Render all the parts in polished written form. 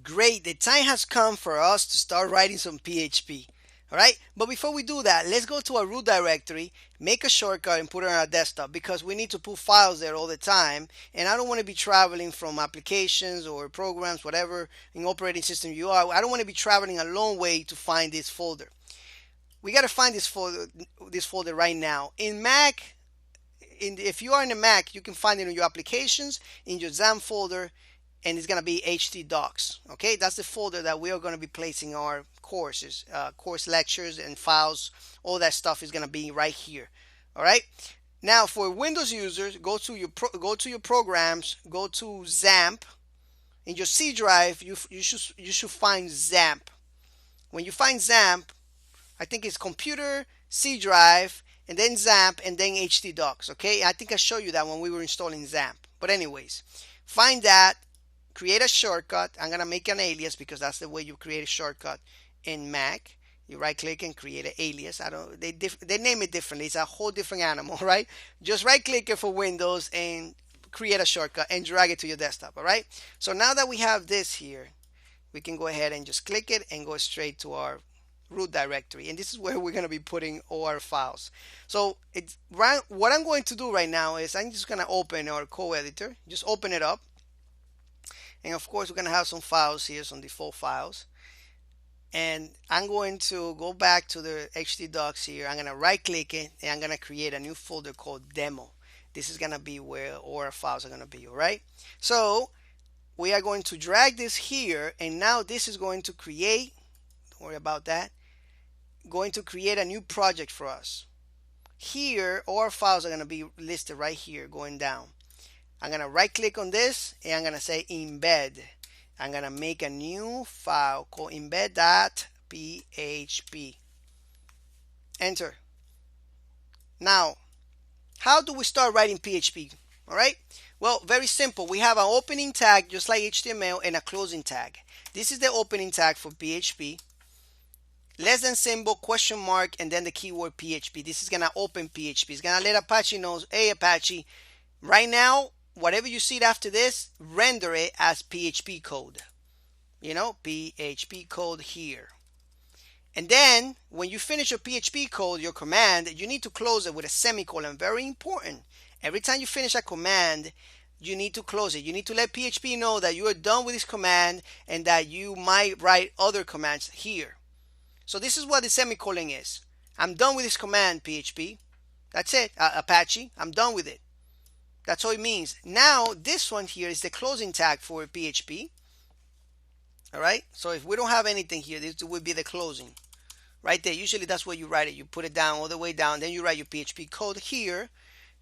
Great, the time has come for us to start writing some PHP. All right, but before we do that, let's go to our root directory, make a shortcut, and put it on our desktop because we need to put files there all the time. And I don't want to be traveling from applications or programs, whatever in operating system you are. I don't want to be traveling a long way to find this folder. We got to find this folder right now. In Mac, if you are in a Mac, you can find it in your applications, in your XAMPP folder, and it's going to be htdocs. Okay, that's the folder that we are going to be placing our courses, course lectures and files. All that stuff is going to be right here. All right, now for Windows users, go to your programs, go to XAMPP. In your C drive, you should find XAMPP. When you find XAMPP, I think it's computer, C drive, and then XAMPP, and then htdocs. Okay, I think I showed you that when we were installing XAMPP. But anyways, find that, create a shortcut. I'm gonna make an alias because that's the way you create a shortcut in Mac. You right click and create an alias. They name it differently. It's a whole different animal, right? Just right click it for Windows and create a shortcut and drag it to your desktop. All right, so now that we have this here, we can go ahead and just click it and go straight to our root directory, and this is where we're going to be putting all our files. So what I'm going to do right now is I'm just going to open our co-editor, just open it up, and of course we're going to have some files here, some default files, and I'm going to go back to the htdocs here. I'm going to right click it and I'm going to create a new folder called demo. This is going to be where all our files are going to be. All right, so we are going to drag this here, and now this is going to create, don't worry about that, going to create a new project for us. Here, all our files are going to be listed right here going down. I'm going to right click on this and I'm going to say embed. I'm going to make a new file called embed.php. Enter. Now, how do we start writing PHP? All right, well, very simple. We have an opening tag just like HTML and a closing tag. This is the opening tag for PHP. Less than symbol, question mark, and then the keyword PHP. This is gonna open PHP. It's gonna let Apache know, hey Apache, right now, whatever you see after this, render it as PHP code. You know, PHP code here. And then when you finish your PHP code, your command, you need to close it with a semicolon. Very important. Every time you finish a command, you need to close it. You need to let PHP know that you are done with this command and that you might write other commands here. So this is what the semicolon is. I'm done with this command, PHP. That's it, Apache. I'm done with it. That's all it means. Now, this one here is the closing tag for PHP. All right. So if we don't have anything here, this would be the closing. Right there. Usually that's where you write it. You put it down all the way down. Then you write your PHP code here.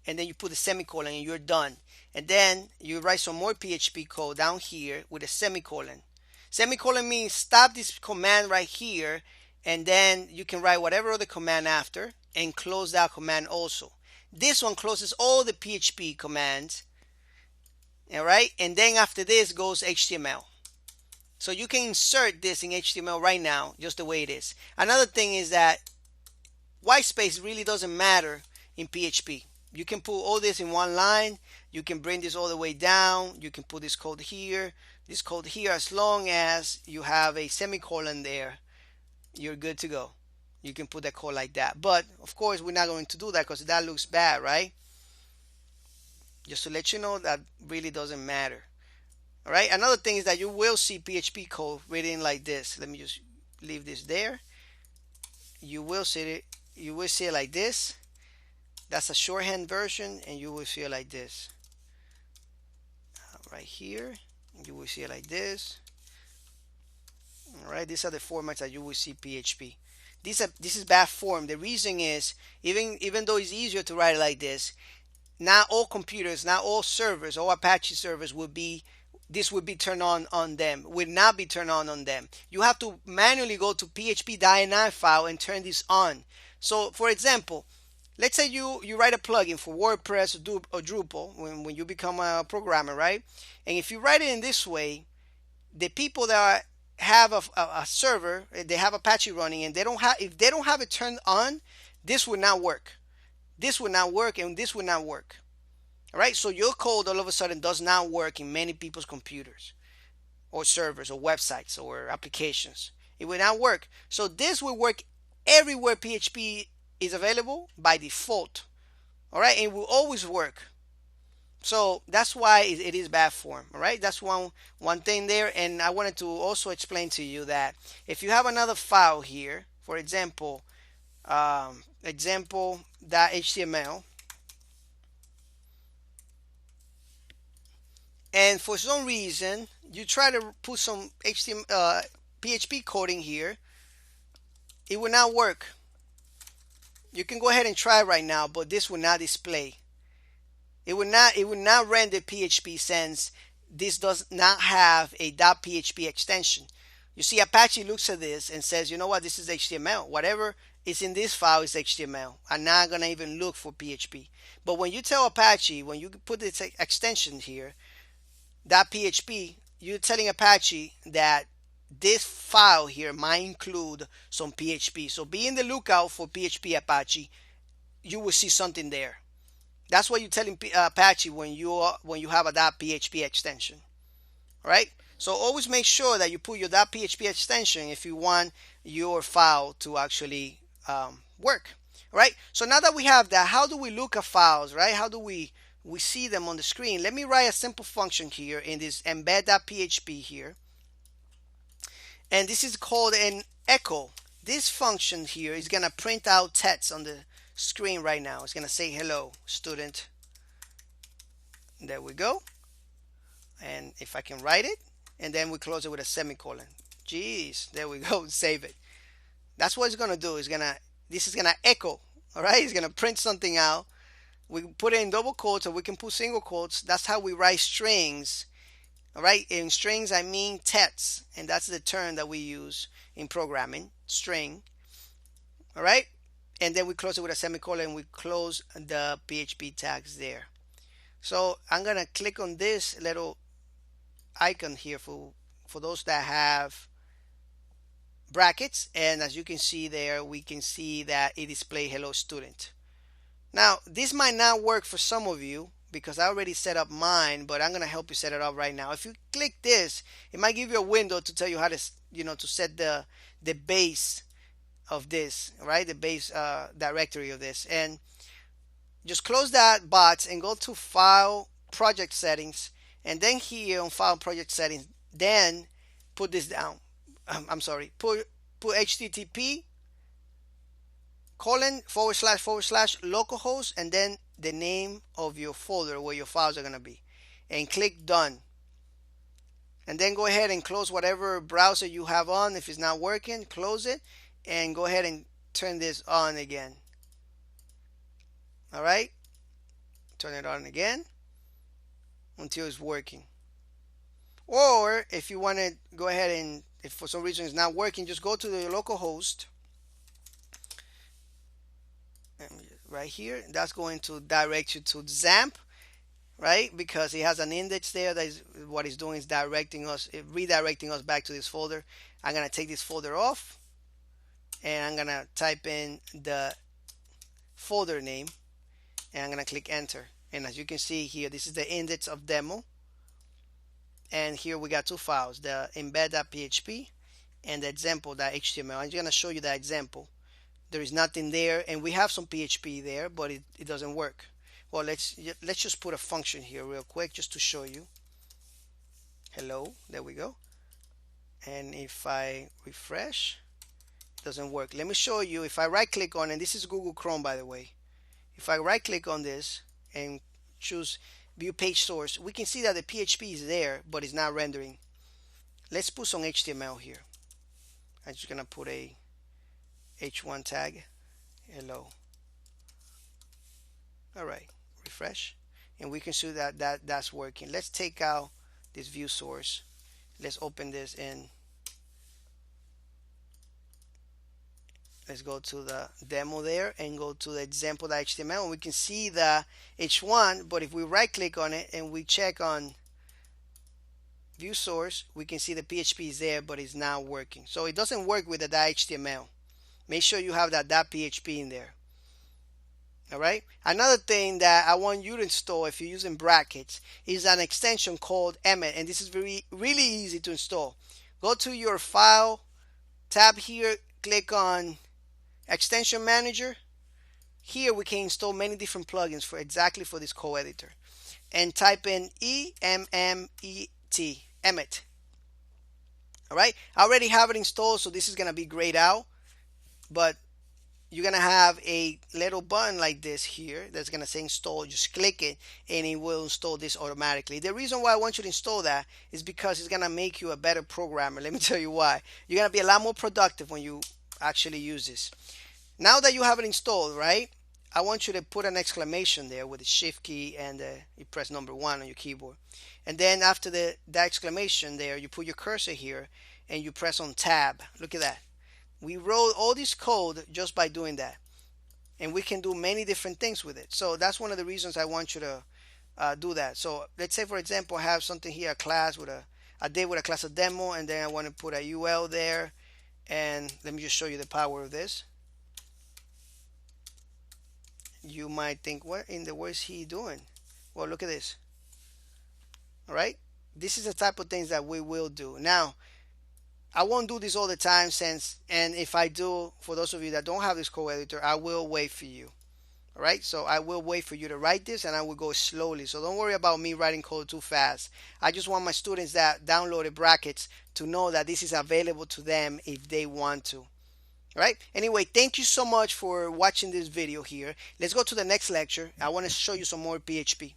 And then you put the semicolon and you're done. And then you write some more PHP code down here with a semicolon. Semicolon means stop this command right here, and then you can write whatever other command after and close that command also. This one closes all the PHP commands. All right, and then after this goes HTML. So you can insert this in HTML right now, just the way it is. Another thing is that white space really doesn't matter in PHP. You can put all this in one line. You can bring this all the way down. You can put this code here, as long as you have a semicolon there, you're good to go. You can put that code like that. But of course, we're not going to do that because that looks bad, right? Just to let you know, that really doesn't matter. All right. Another thing is that you will see PHP code written like this. Let me just leave this there. You will see it. You will see it like this. That's a shorthand version, and you will see it like this. Right here, you will see it like this. All right, these are the formats that you will see PHP. This is bad form. The reason is, even though it's easier to write it like this, not all computers, not all servers, all Apache servers would be turned on them, would not be turned on them. You have to manually go to php.ini file and turn this on. So for example, let's say you write a plugin for WordPress or Drupal when you become a programmer, right? And if you write it in this way, the people that have a server, they have Apache running, and if they don't have it turned on, this would not work. This would not work, and this would not work. All right, so your code all of a sudden does not work in many people's computers. or servers or websites or applications. It will not work. So this will work everywhere PHP is available by default. All right, and it will always work. So that's why it is bad form. All right, that's one thing there. And I wanted to also explain to you that if you have another file here, for example, example.html, and for some reason you try to put some PHP coding here, it will not work. You can go ahead and try right now, but this will not display. It will not render PHP since this does not have a .php extension. You see, Apache looks at this and says, you know what, this is HTML. Whatever is in this file is HTML. I'm not gonna even look for PHP. But when you tell Apache, when you put this extension here, .php, you're telling Apache that this file here might include some PHP. So be in the lookout for PHP, Apache. You will see something there. That's what you're telling Apache when you have a .php extension. All right. So always make sure that you put your .php extension if you want your file to actually work. All right. So now that we have that, how do we look at files, right? How do we see them on the screen? Let me write a simple function here in this embed.php here. And this is called an echo. This function here is going to print out text on the screen right now. It's going to say hello student. There we go. And if I can write it, and then we close it with a semicolon. Jeez, there we go. Save it. That's what it's going to do. This is going to echo. All right, it's going to print something out. We put it in double quotes, or we can put single quotes. That's how we write strings. All right, in strings I mean text, and that's the term that we use in programming, string. All right, and then we close it with a semicolon. We close the PHP tags there. So I'm gonna click on this little icon here for those that have brackets, and as you can see there, we can see that it displays hello student. Now this might not work for some of you because I already set up mine, but I'm gonna help you set it up right now. If you click this, it might give you a window to tell you how to to set the base of this, right? The base directory of this, and just close that box and go to File, Project Settings, and then here on File, Project Settings, then put this down. I'm sorry, put HTTP ://localhost and then the name of your folder where your files are going to be, and click done. And then go ahead and close whatever browser you have on. If it's not working, close it and go ahead and turn this on again. All right, turn it on again until it's working. Or if you want to go ahead and if for some reason it's not working, just go to the local host right here. That's going to direct you to XAMPP, right? Because it has an index there. That is what it's doing, is redirecting us back to this folder. I'm gonna take this folder off, and I'm gonna type in the folder name, and I'm gonna click enter. And as you can see here, this is the index of demo. And here we got two files, the embed.php and the example.html. I'm going to show you that example. There is nothing there, and we have some PHP there, but it doesn't work. Well, let's just put a function here real quick just to show you. Hello, there we go. And if I refresh, it doesn't work. Let me show you. If I right click on, and this is Google Chrome by the way, if I right click on this and choose view page source, we can see that the PHP is there, but it's not rendering. Let's put some HTML here. I'm just gonna put a h1 tag hello. All right, refresh, and we can see that that's working. Let's take out this view source. Let's open this in. Let's go to the demo there and go to the example.html, and we can see the h1, but if we right click on it and we check on view source, we can see the PHP is there, but it's not working. So it doesn't work with the .html. Make sure you have that .php in there. All right. Another thing that I want you to install if you're using brackets is an extension called Emmet, and this is really easy to install. Go to your file tab here, click on extension manager. Here we can install many different plugins for exactly for this code editor, and type in Emmet. All right. I already have it installed, so this is gonna be grayed out, but you're gonna have a little button like this here that's gonna say install. Just click it and it will install this automatically. The reason why I want you to install that is because it's gonna make you a better programmer. Let me tell you why. You're gonna be a lot more productive when you actually use this. Now that you have it installed, right, I want you to put an exclamation there with the shift key, and you press number 1 on your keyboard, and then after the exclamation there, you put your cursor here and you press on tab. Look at that. We wrote all this code just by doing that, and we can do many different things with it. So that's one of the reasons I want you to do that. So let's say, for example, I have something here, a class with a day with a class of demo, and then I want to put a UL there, and let me just show you the power of this. You might think, what in the world is he doing? Well, look at this. All right, this is the type of things that we will do. Now, I won't do this all the time, and if I do, for those of you that don't have this code editor, I will wait for you. All right, so I will wait for you to write this, and I will go slowly. So don't worry about me writing code too fast. I just want my students that downloaded brackets to know that this is available to them if they want to. All right. Anyway, thank you so much for watching this video here. Let's go to the next lecture. I want to show you some more PHP.